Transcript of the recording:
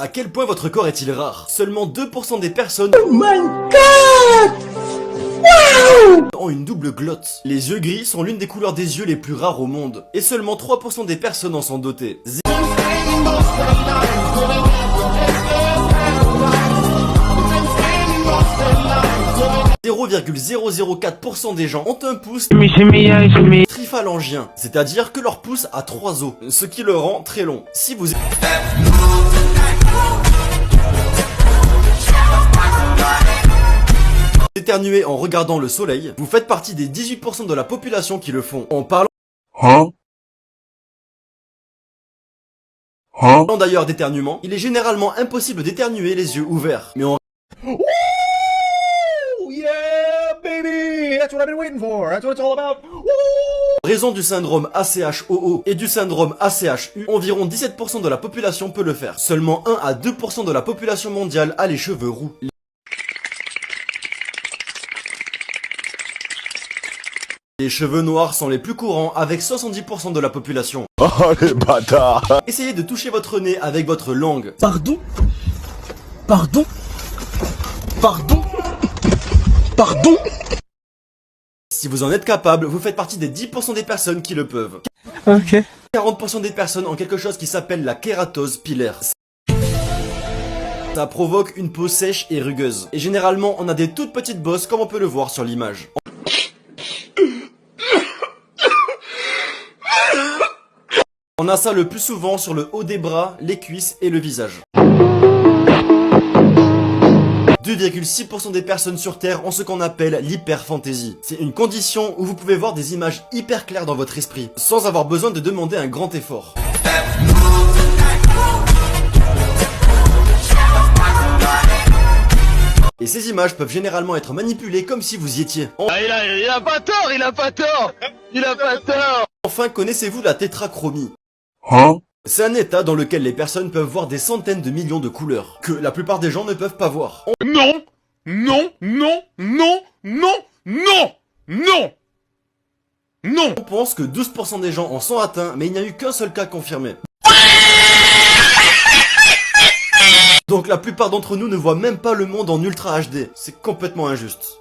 À quel point votre corps est-il rare? Seulement 2% des personnes ont une double glotte. Les yeux gris sont l'une des couleurs des yeux les plus rares au monde. Et seulement 3% des personnes en sont dotées. 0,004% des gens ont un pouce triphalangien, c'est-à-dire que leur pouce a 3 os, ce qui le rend très long. Si vous éternuez en regardant le soleil, vous faites partie des 18% de la population qui le font. En parlant d'ailleurs d'éternuement, il est généralement impossible d'éternuer les yeux ouverts. Mais en raison du syndrome ACHOO et du syndrome ACHU, environ 17% de la population peut le faire. Seulement 1 à 2% de la population mondiale a les cheveux roux. Les cheveux noirs sont les plus courants avec 70% de la population. Oh les bâtards! Essayez de toucher votre nez avec votre langue. Pardon? Pardon? Pardon? Pardon? Si vous en êtes capable, vous faites partie des 10% des personnes qui le peuvent. Ok. 40% des personnes ont quelque chose qui s'appelle la kératose pilaire. Ça provoque une peau sèche et rugueuse. Et généralement, on a des toutes petites bosses comme on peut le voir sur l'image. On a ça le plus souvent sur le haut des bras, les cuisses et le visage. 2,6% des personnes sur Terre ont ce qu'on appelle l'hyperfantaisie. C'est une condition où vous pouvez voir des images hyper claires dans votre esprit, sans avoir besoin de demander un grand effort. Et ces images peuvent généralement être manipulées comme si vous y étiez. Il a pas tort, il a pas tort! Il a pas tort! Enfin, connaissez-vous la tétrachromie? Hein? C'est un état dans lequel les personnes peuvent voir des centaines de millions de couleurs, que la plupart des gens ne peuvent pas voir. Non! Non! Non! Non! Non! Non! Non! Non! On pense que 12% des gens en sont atteints, mais il n'y a eu qu'un seul cas confirmé. Donc la plupart d'entre nous ne voient même pas le monde en Ultra HD. C'est complètement injuste.